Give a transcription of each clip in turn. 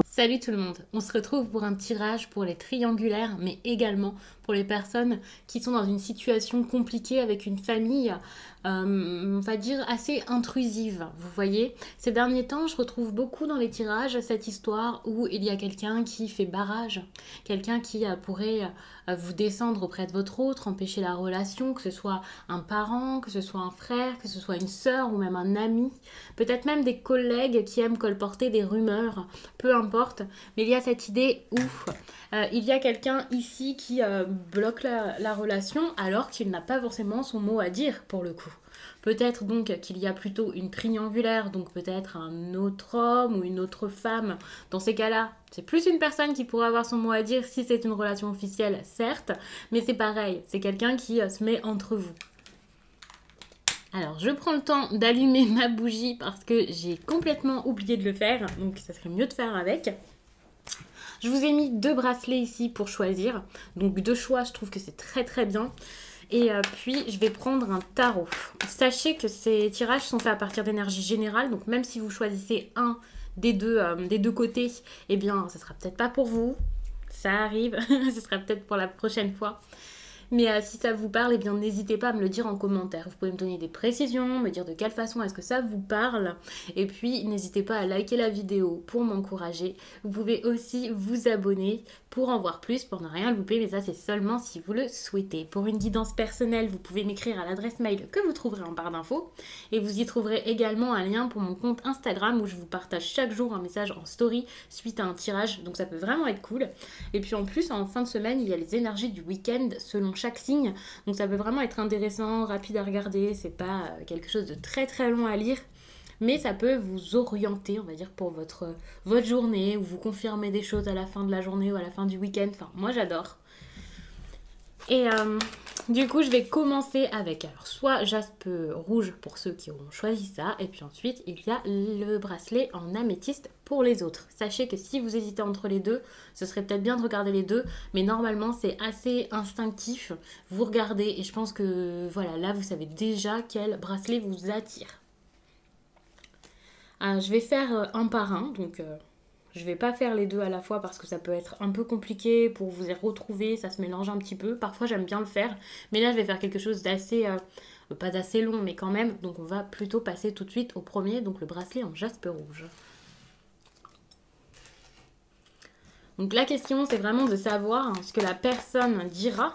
Salut tout le monde, on se retrouve pour un tirage pour les triangulaires, mais également pour les personnes qui sont dans une situation compliquée avec une famille, on va dire assez intrusive. Vous voyez, ces derniers temps, je retrouve beaucoup dans les tirages cette histoire où il y a quelqu'un qui fait barrage, quelqu'un qui pourrait vous descendre auprès de votre autre, empêcher la relation, que ce soit un parent, que ce soit un frère, que ce soit une sœur ou même un ami, peut-être même des collègues qui aiment colporter des rumeurs, peu importe, mais il y a cette idée où il y a quelqu'un ici qui bloque la relation alors qu'il n'a pas forcément son mot à dire pour le coup. Peut-être donc qu'il y a plutôt une triangulaire, donc peut-être un autre homme ou une autre femme. Dans ces cas-là, c'est plus une personne qui pourrait avoir son mot à dire si c'est une relation officielle, certes, mais c'est pareil, c'est quelqu'un qui se met entre vous. Alors, je prends le temps d'allumer ma bougie parce que j'ai complètement oublié de le faire, donc ça serait mieux de faire avec. Je vous ai mis 2 bracelets ici pour choisir, donc 2 choix, je trouve que c'est très très bien. Et puis, je vais prendre un tarot. Sachez que ces tirages sont faits à partir d'énergie générale, donc même si vous choisissez un des deux côtés, eh bien, ce sera peut-être pas pour vous. Ça arrive, ce sera peut-être pour la prochaine fois. Mais si ça vous parle, eh bien n'hésitez pas à me le dire en commentaire. Vous pouvez me donner des précisions, me dire de quelle façon est-ce que ça vous parle. Et puis n'hésitez pas à liker la vidéo pour m'encourager. Vous pouvez aussi vous abonner pour en voir plus, pour ne rien louper, mais ça c'est seulement si vous le souhaitez. Pour une guidance personnelle, vous pouvez m'écrire à l'adresse mail que vous trouverez en barre d'infos. Et vous y trouverez également un lien pour mon compte Instagram où je vous partage chaque jour un message en story suite à un tirage. Donc ça peut vraiment être cool. Et puis en plus, en fin de semaine, il y a les énergies du week-end selon chaque signe. Donc ça peut vraiment être intéressant, rapide à regarder. C'est pas quelque chose de très très long à lire. Mais ça peut vous orienter, on va dire, pour votre journée, ou vous confirmer des choses à la fin de la journée ou à la fin du week-end. Enfin, moi j'adore. Et du coup, je vais commencer avec alors soit jaspe rouge pour ceux qui auront choisi ça, et puis ensuite il y a le bracelet en améthyste pour les autres. Sachez que si vous hésitez entre les deux, ce serait peut-être bien de regarder les deux, mais normalement c'est assez instinctif. Vous regardez et je pense que voilà, là vous savez déjà quel bracelet vous attire. Je vais faire un par un, donc je vais pas faire les deux à la fois parce que ça peut être un peu compliqué pour vous y retrouver, ça se mélange un petit peu. Parfois j'aime bien le faire, mais là je vais faire quelque chose d'assez, pas d'assez long, mais quand même. Donc on va plutôt passer tout de suite au premier, donc le bracelet en jaspe rouge. Donc la question c'est vraiment de savoir ce que la personne dira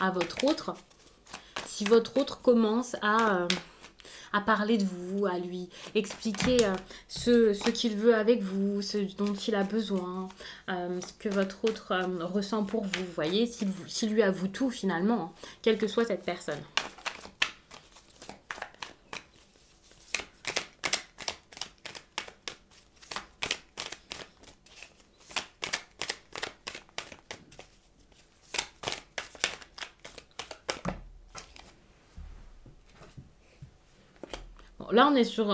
à votre autre, si votre autre commence à parler de vous, à lui expliquer ce qu'il veut avec vous, ce dont il a besoin, ce que votre autre ressent pour vous. Vous voyez, s'il lui avoue tout finalement, hein, quelle que soit cette personne. Là, on est sur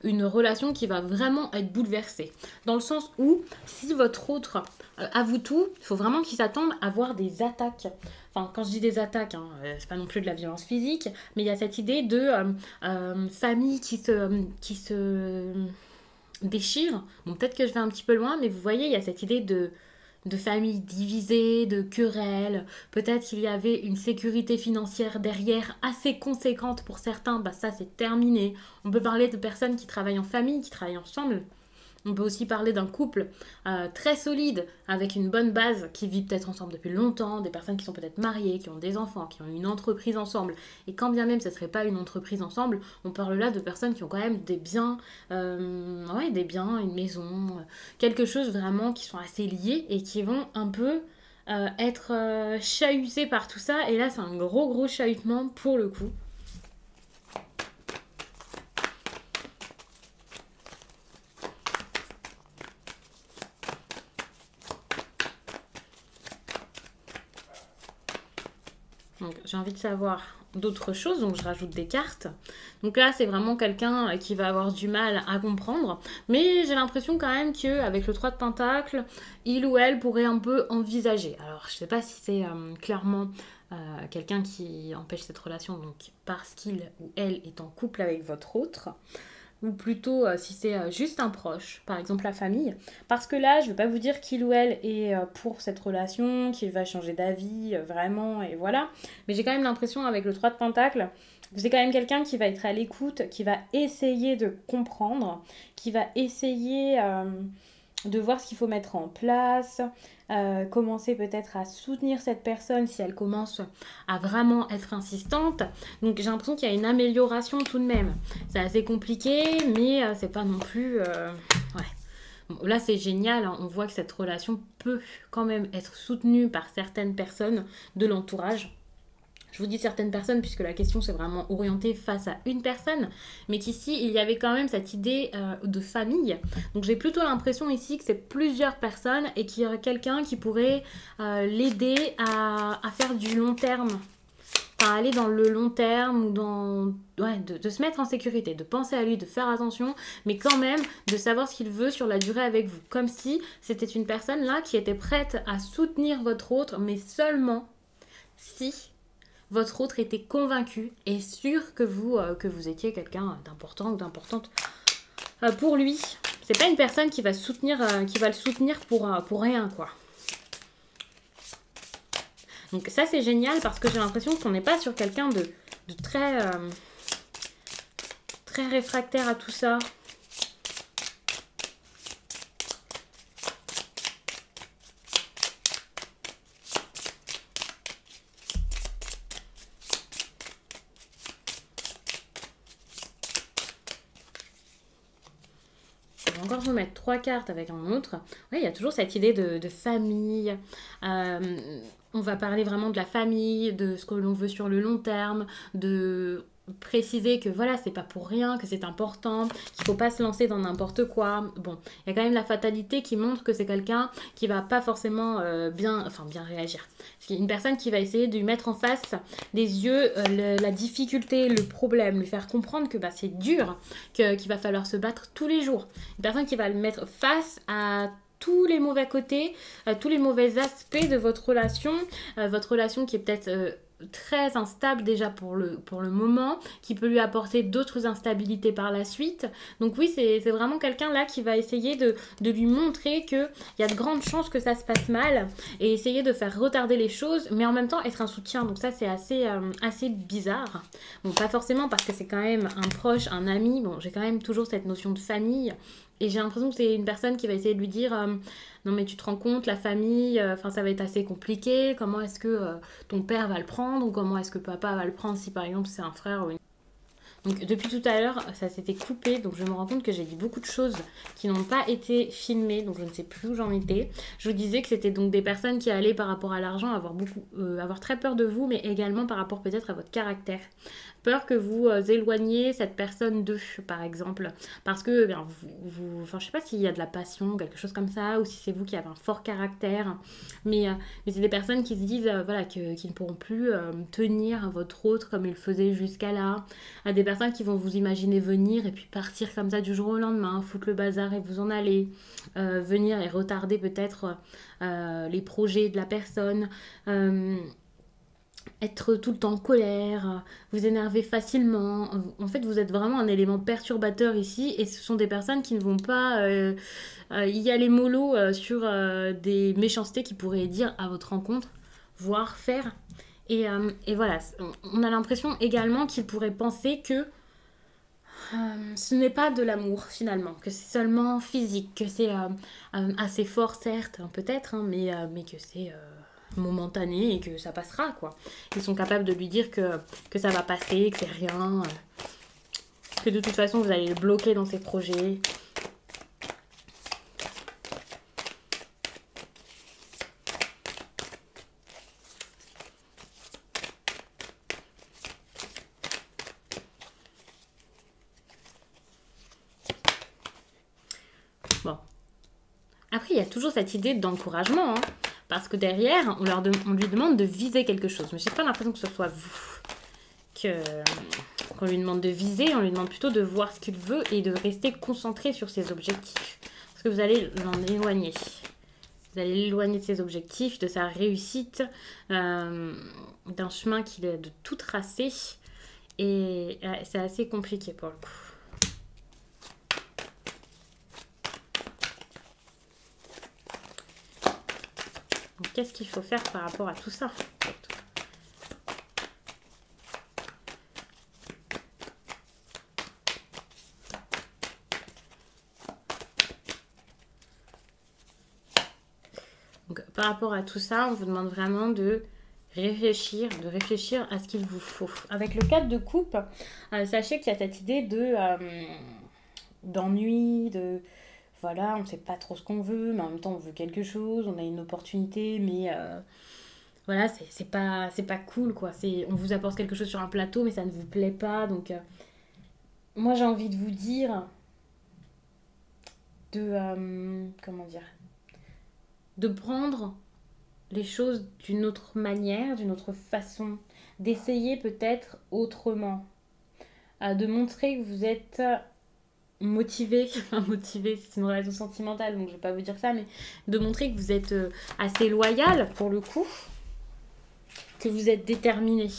une relation qui va vraiment être bouleversée. Dans le sens où, si votre autre avoue tout, il faut vraiment qu'il s'attende à voir des attaques. Enfin, quand je dis des attaques, hein, c'est pas non plus de la violence physique, mais il y a cette idée de famille qui se déchire. Bon, peut-être que je vais un petit peu loin, mais vous voyez, il y a cette idée de familles divisées, de querelles. Peut-être qu'il y avait une sécurité financière derrière assez conséquente pour certains. Bah ça, c'est terminé. On peut parler de personnes qui travaillent en famille, qui travaillent ensemble. On peut aussi parler d'un couple très solide, avec une bonne base, qui vit peut-être ensemble depuis longtemps, des personnes qui sont peut-être mariées, qui ont des enfants, qui ont une entreprise ensemble. Et quand bien même ce ne serait pas une entreprise ensemble, on parle là de personnes qui ont quand même des biens, une maison, quelque chose vraiment qui sont assez liés et qui vont un peu être chahutés par tout ça. Et là, c'est un gros gros chahutement pour le coup. Donc j'ai envie de savoir d'autres choses, donc je rajoute des cartes. Donc là, c'est vraiment quelqu'un qui va avoir du mal à comprendre. Mais j'ai l'impression quand même qu'avec le 3 de Pentacle, il ou elle pourrait un peu envisager. Alors, je sais pas si c'est clairement quelqu'un qui empêche cette relation, donc parce qu'il ou elle est en couple avec votre autre. ou plutôt si c'est juste un proche, par exemple la famille. Parce que là, je ne vais pas vous dire qu'il ou elle est pour cette relation, qu'il va changer d'avis, vraiment, et voilà. Mais j'ai quand même l'impression, avec le 3 de Pentacle, que c'est quand même quelqu'un qui va être à l'écoute, qui va essayer de comprendre, qui va essayer de voir ce qu'il faut mettre en place, commencer peut-être à soutenir cette personne si elle commence à vraiment être insistante. Donc j'ai l'impression qu'il y a une amélioration tout de même. C'est assez compliqué, mais c'est pas non plus... Ouais. Bon, là c'est génial, hein. On voit que cette relation peut quand même être soutenue par certaines personnes de l'entourage. Je vous dis certaines personnes puisque la question c'est vraiment orientée face à une personne, mais qu'ici il y avait quand même cette idée de famille. Donc j'ai plutôt l'impression ici que c'est plusieurs personnes et qu'il y aurait quelqu'un qui pourrait l'aider à faire du long terme. Enfin, aller dans le long terme ou dans... Ouais, de se mettre en sécurité, de penser à lui, de faire attention, mais quand même de savoir ce qu'il veut sur la durée avec vous. Comme si c'était une personne là qui était prête à soutenir votre autre, mais seulement si votre autre était convaincu et sûr que vous étiez quelqu'un d'important ou d'importante pour lui. C'est pas une personne qui va le soutenir pour rien, quoi. Donc ça c'est génial parce que j'ai l'impression qu'on n'est pas sur quelqu'un de très, très réfractaire à tout ça. Encore vous mettre 3 cartes avec un autre. Oui, il y a toujours cette idée de famille. On va parler vraiment de la famille, de ce que l'on veut sur le long terme, de préciser que voilà, c'est pas pour rien, que c'est important, qu'il faut pas se lancer dans n'importe quoi. Bon, il y a quand même la fatalité qui montre que c'est quelqu'un qui va pas forcément bien réagir. C'est une personne qui va essayer de lui mettre en face des yeux la difficulté, le problème, lui faire comprendre que bah, c'est dur, qu'il va falloir se battre tous les jours. Une personne qui va le mettre face à tous les mauvais côtés, tous les mauvais aspects de votre relation qui est peut-être très instable déjà pour le moment, qui peut lui apporter d'autres instabilités par la suite. Donc oui, c'est vraiment quelqu'un là qui va essayer de lui montrer qu'il y a de grandes chances que ça se passe mal et essayer de faire retarder les choses, mais en même temps être un soutien. Donc ça c'est assez bizarre. Bon, pas forcément parce que c'est quand même un proche, un ami. Bon, j'ai quand même toujours cette notion de famille. Et j'ai l'impression que c'est une personne qui va essayer de lui dire non mais tu te rends compte, la famille, ça va être assez compliqué, comment est-ce que ton père va le prendre ou comment est-ce que papa va le prendre si par exemple c'est un frère ou une... Donc depuis tout à l'heure, ça s'était coupé, donc je me rends compte que j'ai dit beaucoup de choses qui n'ont pas été filmées, donc je ne sais plus où j'en étais. Je vous disais que c'était donc des personnes qui allaient par rapport à l'argent avoir très peur de vous, mais également par rapport peut-être à votre caractère. Peur que vous éloigniez cette personne d'eux, par exemple. Parce que, bien, enfin, je sais pas s'il y a de la passion ou quelque chose comme ça, ou si c'est vous qui avez un fort caractère. Mais c'est des personnes qui se disent, voilà, qu'ils ne pourront plus tenir votre autre comme ils le faisaient jusqu'à là. Des personnes qui vont vous imaginer venir et puis partir comme ça du jour au lendemain, foutre le bazar et vous en aller. Venir et retarder peut-être les projets de la personne. Être tout le temps en colère, vous énerver facilement. En fait, vous êtes vraiment un élément perturbateur ici et ce sont des personnes qui ne vont pas y aller mollo sur des méchancetés qu'ils pourraient dire à votre rencontre, voire faire. Et voilà, on a l'impression également qu'ils pourraient penser que ce n'est pas de l'amour finalement, que c'est seulement physique, que c'est assez fort certes, hein, peut-être, hein, mais que c'est... momentané et que ça passera quoi. Ils sont capables de lui dire que ça va passer, que c'est rien, que de toute façon vous allez le bloquer dans ses projets. Bon. Après il y a toujours cette idée d'encouragement, hein. Parce que derrière, on lui demande de viser quelque chose. Mais j'ai pas l'impression que ce soit vous qu'on lui demande de viser. On lui demande plutôt de voir ce qu'il veut et de rester concentré sur ses objectifs. Parce que vous allez l'en éloigner. Vous allez l'éloigner de ses objectifs, de sa réussite, d'un chemin qu'il a de tout tracé. Et c'est assez compliqué pour le coup. Qu'est-ce qu'il faut faire par rapport à tout ça? Donc, par rapport à tout ça, on vous demande vraiment de réfléchir à ce qu'il vous faut. Avec le 4 de coupe, sachez qu'il y a cette idée d'ennui, voilà, on ne sait pas trop ce qu'on veut, mais en même temps on veut quelque chose, on a une opportunité, mais voilà, c'est pas cool, quoi. On vous apporte quelque chose sur un plateau, mais ça ne vous plaît pas. Donc, moi j'ai envie de vous dire comment dire, de prendre les choses d'une autre manière, d'une autre façon, d'essayer peut-être autrement, de montrer que vous êtes motivé, enfin motivé, c'est une relation sentimentale, donc je vais pas vous dire ça, mais de montrer que vous êtes assez loyal pour le coup, que vous êtes déterminé.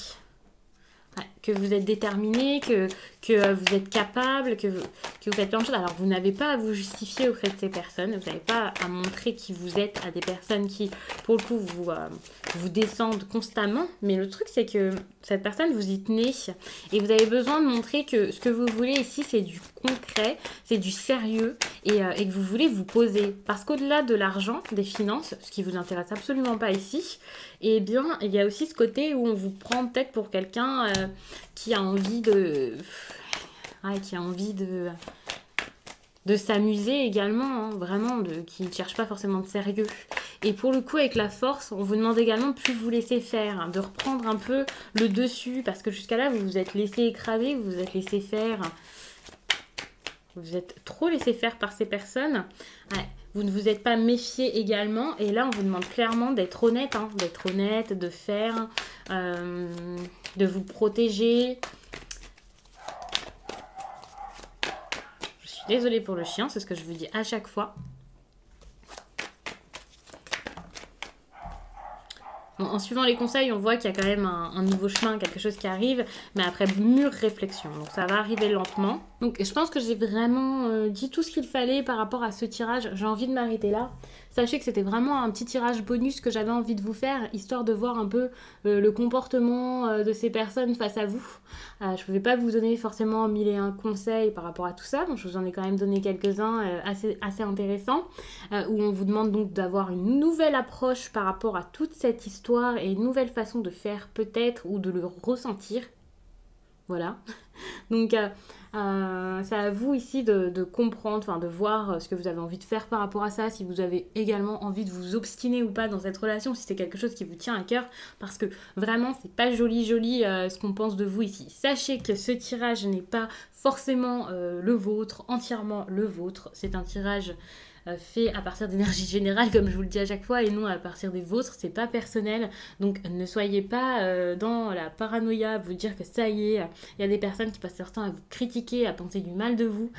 Ouais, que vous êtes déterminé, que vous êtes capable, que vous faites plein de choses. Alors, vous n'avez pas à vous justifier auprès de ces personnes. Vous n'avez pas à montrer qui vous êtes à des personnes qui, pour le coup, vous descendent constamment. Mais le truc, c'est que cette personne, vous y tenez. Et vous avez besoin de montrer que ce que vous voulez ici, c'est du concret, c'est du sérieux. Et que vous voulez vous poser. Parce qu'au-delà de l'argent, des finances, ce qui vous intéresse absolument pas ici, eh bien, il y a aussi ce côté où on vous prend peut-être pour quelqu'un qui a envie de s'amuser également, hein, vraiment, qui ne cherche pas forcément de sérieux. Et pour le coup, avec la force, on vous demande également de plus vous laisser faire, hein, de reprendre un peu le dessus, parce que jusqu'à là, vous vous êtes laissé écraser, vous vous êtes laissé faire. Vous êtes trop laissé faire par ces personnes. Ouais. Vous ne vous êtes pas méfié également. Et là, on vous demande clairement d'être honnête. Hein, d'être honnête, de faire, de vous protéger. Je suis désolée pour le chien, c'est ce que je vous dis à chaque fois. Bon, en suivant les conseils, on voit qu'il y a quand même un nouveau chemin, quelque chose qui arrive, mais après mûre réflexion. Donc ça va arriver lentement. Donc je pense que j'ai vraiment dit tout ce qu'il fallait par rapport à ce tirage. J'ai envie de m'arrêter là. Sachez que c'était vraiment un petit tirage bonus que j'avais envie de vous faire, histoire de voir un peu le comportement de ces personnes face à vous. Je ne pouvais pas vous donner forcément 1001 conseils par rapport à tout ça, donc je vous en ai quand même donné quelques-uns assez intéressants, où on vous demande donc d'avoir une nouvelle approche par rapport à toute cette histoire et une nouvelle façon de faire peut-être ou de le ressentir. Voilà. Donc, c'est à vous ici de comprendre, enfin de voir ce que vous avez envie de faire par rapport à ça, si vous avez également envie de vous obstiner ou pas dans cette relation, si c'est quelque chose qui vous tient à cœur, parce que vraiment, c'est pas joli ce qu'on pense de vous ici. Sachez que ce tirage n'est pas forcément le vôtre, entièrement le vôtre. C'est un tirage fait à partir d'énergie générale, comme je vous le dis à chaque fois, et non à partir des vôtres, c'est pas personnel. Donc ne soyez pas dans la paranoïa, à vous dire que ça y est, il y a des personnes qui passent leur temps à vous critiquer, à penser du mal de vous.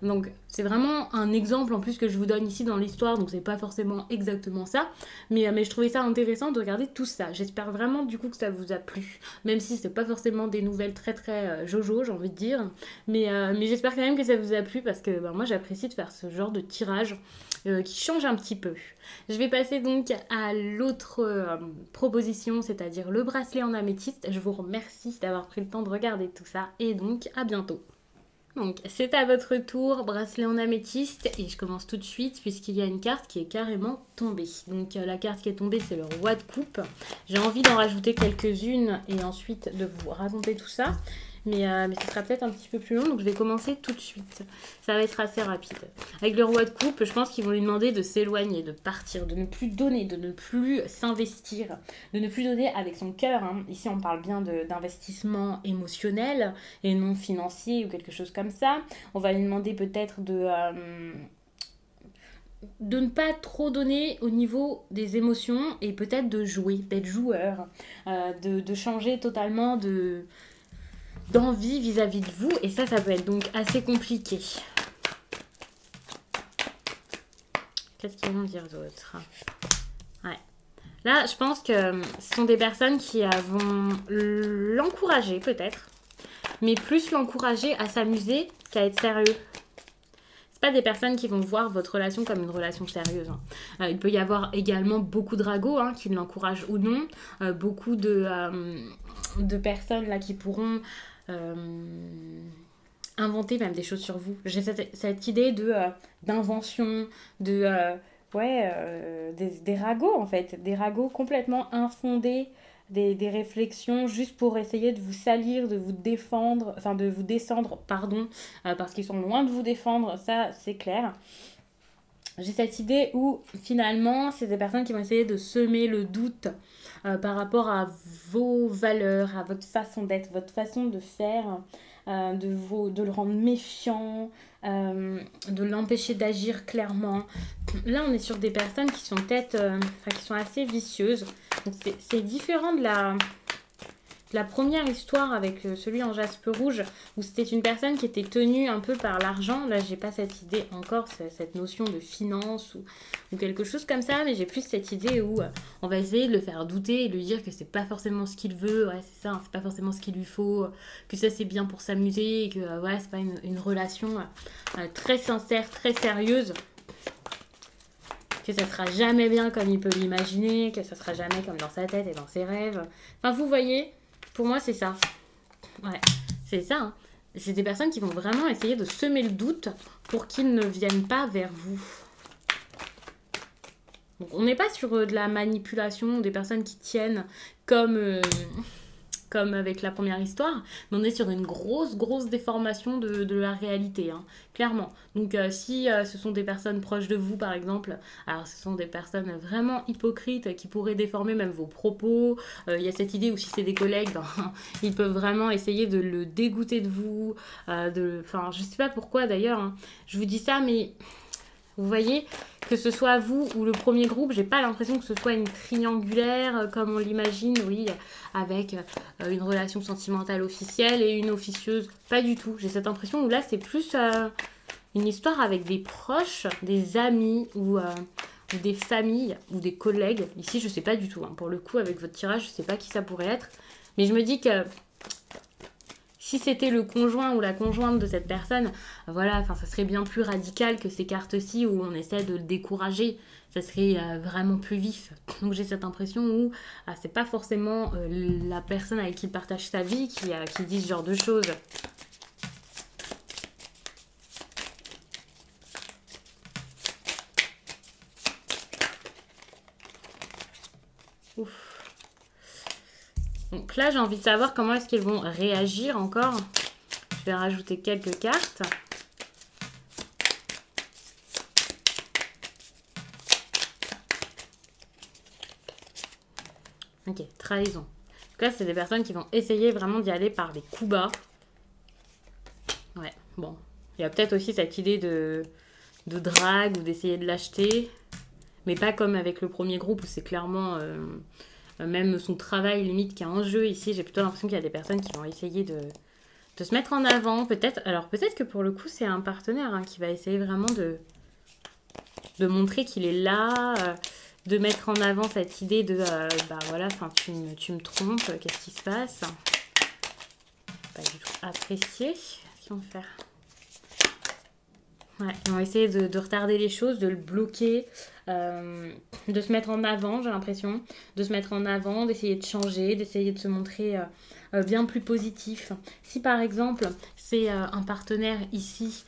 Donc c'est vraiment un exemple en plus que je vous donne ici dans l'histoire, donc c'est pas forcément exactement ça, mais je trouvais ça intéressant de regarder tout ça. J'espère vraiment du coup que ça vous a plu, même si c'est pas forcément des nouvelles très jojo, j'ai envie de dire, mais j'espère quand même que ça vous a plu parce que moi j'apprécie de faire ce genre de tirage qui change un petit peu. Je vais passer donc à l'autre proposition, c'est-à-dire le bracelet en améthyste. Je vous remercie d'avoir pris le temps de regarder tout ça et donc à bientôt. Donc c'est à votre tour, bracelet en améthyste, et je commence tout de suite puisqu'il y a une carte qui est carrément tombée. Donc la carte qui est tombée, c'est le roi de coupe. J'ai envie d'en rajouter quelques-unes et ensuite de vous raconter tout ça. Mais ce sera peut-être un petit peu plus long, donc je vais commencer tout de suite. Ça va être assez rapide. Avec le roi de coupe, je pense qu'ils vont lui demander de s'éloigner, de partir, de ne plus donner, de ne plus s'investir, de ne plus donner avec son cœur. Hein. Ici, on parle bien d'investissement émotionnel et non financier ou quelque chose comme ça. On va lui demander peut-être de ne pas trop donner au niveau des émotions et peut-être de jouer, d'être joueur, de changer totalement d'envie vis-à-vis de vous, et ça peut être donc assez compliqué. Qu'est-ce qu'ils vont dire d'autre? Ouais. Là, je pense que ce sont des personnes qui vont l'encourager peut-être, mais plus l'encourager à s'amuser qu'à être sérieux. C'est pas des personnes qui vont voir votre relation comme une relation sérieuse. Il peut y avoir également beaucoup de ragots qui l'encouragent ou non. Beaucoup de personnes là qui pourront inventer même des choses sur vous. J'ai cette idée d'invention, des ragots en fait. Des ragots complètement infondés. Des réflexions juste pour essayer de vous salir, de vous défendre, enfin de vous descendre, pardon, parce qu'ils sont loin de vous défendre, ça c'est clair. J'ai cette idée où finalement c'est des personnes qui vont essayer de semer le doute par rapport à vos valeurs, à votre façon d'être, votre façon de faire, de le rendre méfiant, de l'empêcher d'agir clairement. Là, on est sur des personnes qui sont peut-être, qui sont assez vicieuses. Donc, c'est différent de la première histoire avec celui en jaspe rouge, où c'était une personne qui était tenue un peu par l'argent. Là, j'ai pas cette idée encore, cette notion de finance ou quelque chose comme ça, mais j'ai plus cette idée où on va essayer de le faire douter et de lui dire que c'est pas forcément ce qu'il veut, ouais, c'est ça, c'est pas forcément ce qu'il lui faut, que ça c'est bien pour s'amuser, et que ouais, c'est pas une relation très sincère, très sérieuse. Que ça sera jamais bien comme il peut l'imaginer, que ça sera jamais comme dans sa tête et dans ses rêves. Enfin, vous voyez, pour moi, c'est ça. Ouais, c'est ça. C'est des personnes qui vont vraiment essayer de semer le doute pour qu'ils ne viennent pas vers vous. Donc, on n'est pas sur de la manipulation, des personnes qui tiennent comme avec la première histoire, mais on est sur une grosse déformation de la réalité, clairement. Donc si ce sont des personnes proches de vous, par exemple, alors ce sont des personnes vraiment hypocrites qui pourraient déformer même vos propos. Il y a cette idée où si c'est des collègues, ils peuvent vraiment essayer de le dégoûter de vous. Enfin, je sais pas pourquoi d'ailleurs, je vous dis ça, mais vous voyez, que ce soit vous ou le premier groupe, j'ai pas l'impression que ce soit une triangulaire comme on l'imagine, oui, avec une relation sentimentale officielle et une officieuse. Pas du tout. J'ai cette impression où là, c'est plus une histoire avec des proches, des amis ou des familles ou des collègues. Ici, je sais pas du tout. Pour le coup, avec votre tirage, je sais pas qui ça pourrait être. Mais je me dis que si c'était le conjoint ou la conjointe de cette personne, voilà, enfin, ça serait bien plus radical que ces cartes-ci où on essaie de le décourager. Ça serait vraiment plus vif. Donc j'ai cette impression où c'est pas forcément la personne avec qui il partage sa vie qui dit ce genre de choses. Ouf. Donc là, j'ai envie de savoir comment est-ce qu'ils vont réagir encore. Je vais rajouter quelques cartes. Ok, trahison. En tout cas, c'est des personnes qui vont essayer vraiment d'y aller par des coups bas. Ouais, bon. Il y a peut-être aussi cette idée de drague ou d'essayer de l'acheter. Mais pas comme avec le premier groupe où c'est clairement... même son travail limite qui est en jeu. Ici, j'ai plutôt l'impression qu'il y a des personnes qui vont essayer de se mettre en avant. Alors peut-être que pour le coup, c'est un partenaire qui va essayer vraiment de montrer qu'il est là, de mettre en avant cette idée de bah voilà, tu me trompes, qu'est-ce qui se passe? Pas du tout apprécié. Qu'est-ce qu'ils vont faire? Ouais, ils vont essayer de retarder les choses, de le bloquer, de se mettre en avant, j'ai l'impression, de se mettre en avant, d'essayer de changer, d'essayer de se montrer bien plus positif. Si par exemple c'est un partenaire ici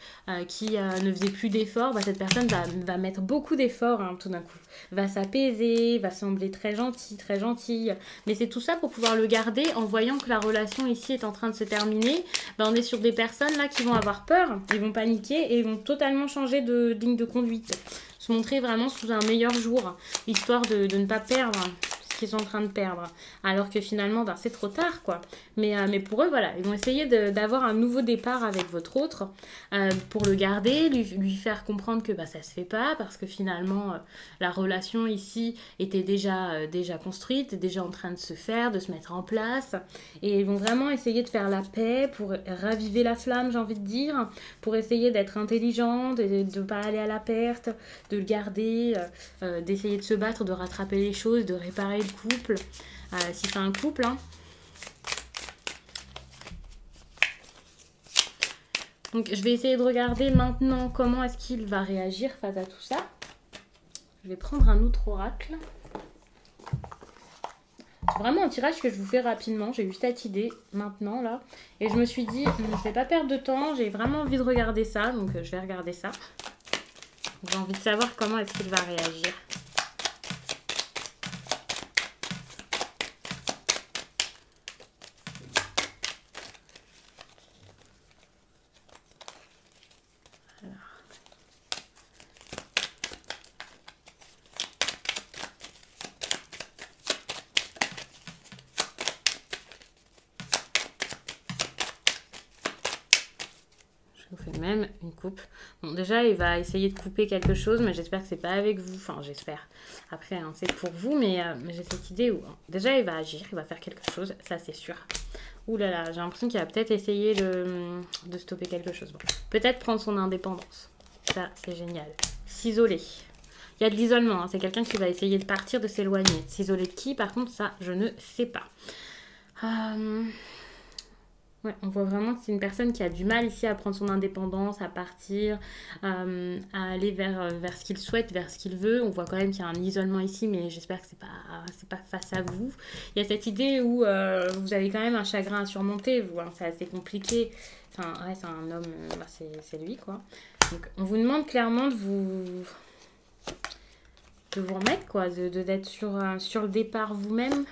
qui ne faisait plus d'efforts, bah, cette personne va mettre beaucoup d'efforts tout d'un coup, va s'apaiser, va sembler très gentille, mais c'est tout ça pour pouvoir le garder en voyant que la relation ici est en train de se terminer. Bah, on est sur des personnes là qui vont avoir peur, ils vont paniquer et ils vont totalement changer de ligne de conduite, se montrer vraiment sous un meilleur jour, histoire de ne pas perdre ce qu'ils sont en train de perdre, alors que finalement c'est trop tard quoi. Mais pour eux voilà, ils vont essayer d'avoir un nouveau départ avec votre autre pour le garder, lui faire comprendre que ça se fait pas parce que finalement la relation ici était déjà construite, déjà en train de se faire, de se mettre en place, et ils vont vraiment essayer de faire la paix pour raviver la flamme, j'ai envie de dire, pour essayer d'être intelligent, de ne pas aller à la perte, de le garder, d'essayer de se battre, de rattraper les choses, de réparer le couple, si c'est un couple. Donc je vais essayer de regarder maintenant comment est-ce qu'il va réagir face à tout ça. Je vais prendre un autre oracle. C'est vraiment un tirage que je vous fais rapidement. J'ai eu cette idée maintenant là. Et je me suis dit, je ne vais pas perdre de temps. J'ai vraiment envie de regarder ça. Donc je vais regarder ça. J'ai envie de savoir comment est-ce qu'il va réagir. Je vous fais même une coupe. Bon, déjà, il va essayer de couper quelque chose, mais j'espère que c'est pas avec vous. Enfin, j'espère. Après, hein, c'est pour vous, mais j'ai cette idée où... Déjà, il va agir, il va faire quelque chose, ça c'est sûr. Ouh là là, j'ai l'impression qu'il va peut-être essayer de stopper quelque chose. Bon, peut-être prendre son indépendance. Ça, c'est génial. S'isoler. Il y a de l'isolement, hein. C'est quelqu'un qui va essayer de partir, de s'éloigner. S'isoler de qui? Par contre, ça, je ne sais pas. Ouais, on voit vraiment que c'est une personne qui a du mal ici à prendre son indépendance, à partir, à aller vers ce qu'il souhaite, vers ce qu'il veut. On voit quand même qu'il y a un isolement ici, mais j'espère que c'est pas face à vous. Il y a cette idée où vous avez quand même un chagrin à surmonter, vous, hein, c'est assez compliqué. Enfin, ouais, c'est un homme, c'est lui, quoi. Donc, on vous demande clairement de vous remettre, quoi, d'être sur le départ vous-même.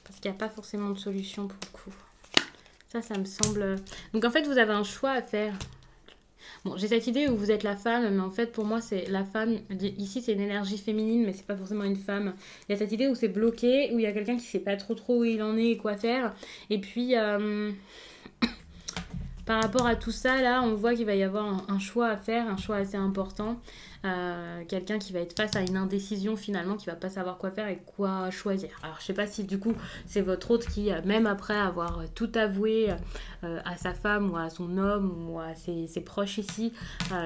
Parce qu'il n'y a pas forcément de solution pour le coup. Ça me semble... Donc en fait, vous avez un choix à faire. Bon, j'ai cette idée où vous êtes la femme, mais en fait, pour moi, c'est la femme... Ici, c'est une énergie féminine, mais c'est pas forcément une femme. Il y a cette idée où c'est bloqué, où il y a quelqu'un qui sait pas trop où il en est et quoi faire. Et puis... Par rapport à tout ça, là, on voit qu'il va y avoir un choix à faire, un choix assez important. Quelqu'un qui va être face à une indécision finalement, qui va pas savoir quoi faire et quoi choisir. Alors, je sais pas si du coup, c'est votre autre qui, même après avoir tout avoué à sa femme ou à son homme ou à ses proches ici,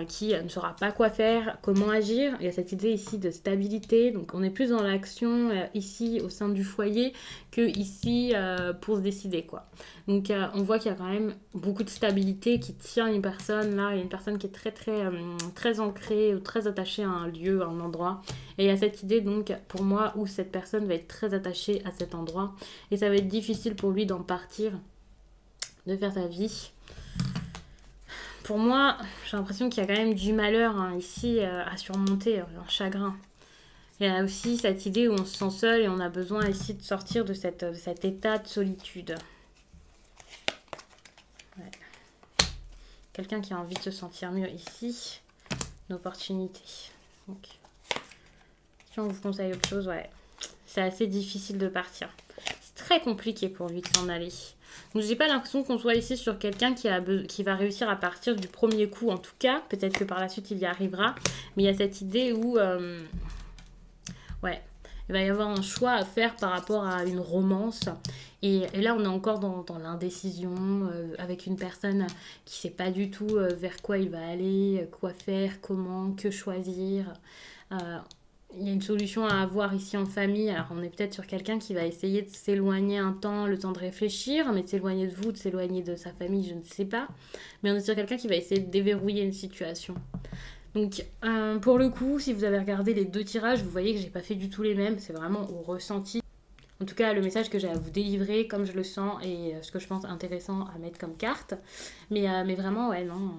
qui ne saura pas quoi faire, comment agir. Il y a cette idée ici de stabilité. Donc, on est plus dans l'action ici au sein du foyer que ici pour se décider, quoi. Donc, on voit qu'il y a quand même beaucoup de stabilité qui tient une personne. Là, il y a une personne qui est très ancrée, très attachée à un lieu, à un endroit. Et il y a cette idée, donc, pour moi, où cette personne va être très attachée à cet endroit. Et ça va être difficile pour lui d'en partir, de faire sa vie. Pour moi, j'ai l'impression qu'il y a quand même du malheur hein, ici à surmonter, un chagrin. Il y a aussi cette idée où on se sent seul et on a besoin ici de sortir de cet état de solitude. Ouais. Quelqu'un qui a envie de se sentir mieux ici. Une opportunité. Donc, si on vous conseille autre chose, ouais. C'est assez difficile de partir. C'est très compliqué pour lui de s'en aller. Donc, j'ai pas l'impression qu'on soit ici sur quelqu'un qui va réussir à partir du premier coup. En tout cas, peut-être que par la suite, il y arrivera. Mais il y a cette idée où... ouais. Il va y avoir un choix à faire par rapport à une romance. Et là, on est encore dans l'indécision, avec une personne qui ne sait pas du tout vers quoi il va aller, quoi faire, comment, que choisir. Il y a une solution à avoir ici en famille. Alors, on est peut-être sur quelqu'un qui va essayer de s'éloigner un temps, le temps de réfléchir, mais de s'éloigner de vous, de s'éloigner de sa famille, je ne sais pas. Mais on est sur quelqu'un qui va essayer de déverrouiller une situation. Donc, pour le coup, si vous avez regardé les deux tirages, vous voyez que j'ai pas fait du tout les mêmes. C'est vraiment au ressenti. En tout cas, le message que j'ai à vous délivrer, comme je le sens, et ce que je pense intéressant à mettre comme carte. Mais vraiment, ouais, non,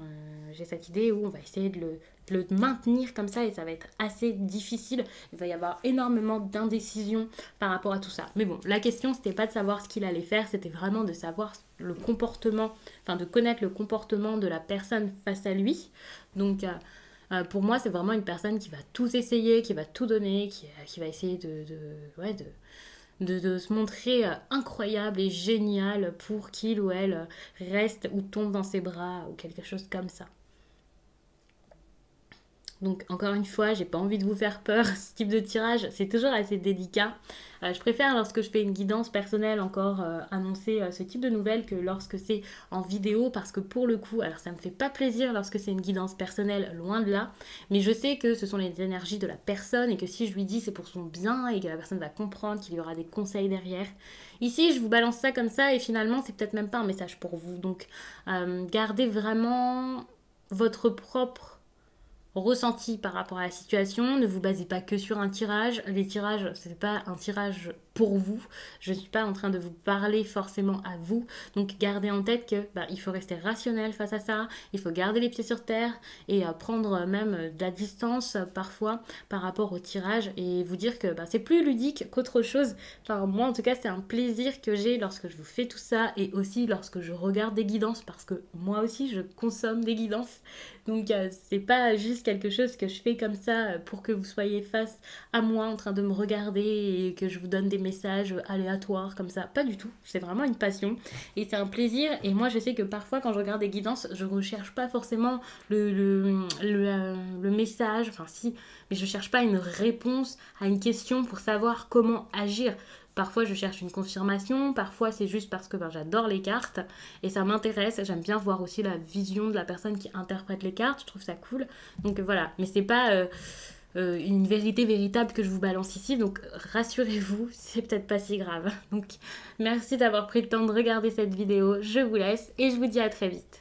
j'ai cette idée où on va essayer de le maintenir comme ça et ça va être assez difficile. Il va y avoir énormément d'indécision par rapport à tout ça. Mais bon, la question, c'était pas de savoir ce qu'il allait faire, c'était vraiment de savoir le comportement, enfin de connaître le comportement de la personne face à lui. Donc... pour moi, c'est vraiment une personne qui va tout essayer, qui va tout donner, qui va essayer de se montrer incroyable et génial pour qu'il ou elle reste ou tombe dans ses bras ou quelque chose comme ça. Donc encore une fois, j'ai pas envie de vous faire peur, ce type de tirage c'est toujours assez délicat. Je préfère lorsque je fais une guidance personnelle encore annoncer ce type de nouvelles que lorsque c'est en vidéo parce que pour le coup, alors ça me fait pas plaisir lorsque c'est une guidance personnelle, loin de là, mais je sais que ce sont les énergies de la personne et que si je lui dis c'est pour son bien et que la personne va comprendre qu'il y aura des conseils derrière. Ici je vous balance ça comme ça et finalement c'est peut-être même pas un message pour vous, donc gardez vraiment votre propre ressenti par rapport à la situation. Ne vous basez pas que sur un tirage. Les tirages, c'est pas un tirage pour vous. Je ne suis pas en train de vous parler forcément à vous. Donc gardez en tête que il faut rester rationnel face à ça. Il faut garder les pieds sur terre et prendre même de la distance parfois par rapport au tirage et vous dire que c'est plus ludique qu'autre chose. Enfin, moi en tout cas c'est un plaisir que j'ai lorsque je vous fais tout ça et aussi lorsque je regarde des guidances parce que moi aussi je consomme des guidances. Donc c'est pas juste quelque chose que je fais comme ça pour que vous soyez face à moi en train de me regarder et que je vous donne des messages aléatoires comme ça. Pas du tout, c'est vraiment une passion et c'est un plaisir. Et moi je sais que parfois quand je regarde des guidances, je recherche pas forcément le message, enfin si, mais je cherche pas une réponse à une question pour savoir comment agir. Parfois je cherche une confirmation, parfois c'est juste parce que j'adore les cartes et ça m'intéresse. J'aime bien voir aussi la vision de la personne qui interprète les cartes, je trouve ça cool. Donc voilà, mais c'est pas une vérité véritable que je vous balance ici, donc rassurez-vous, c'est peut-être pas si grave. Donc merci d'avoir pris le temps de regarder cette vidéo, je vous laisse et je vous dis à très vite.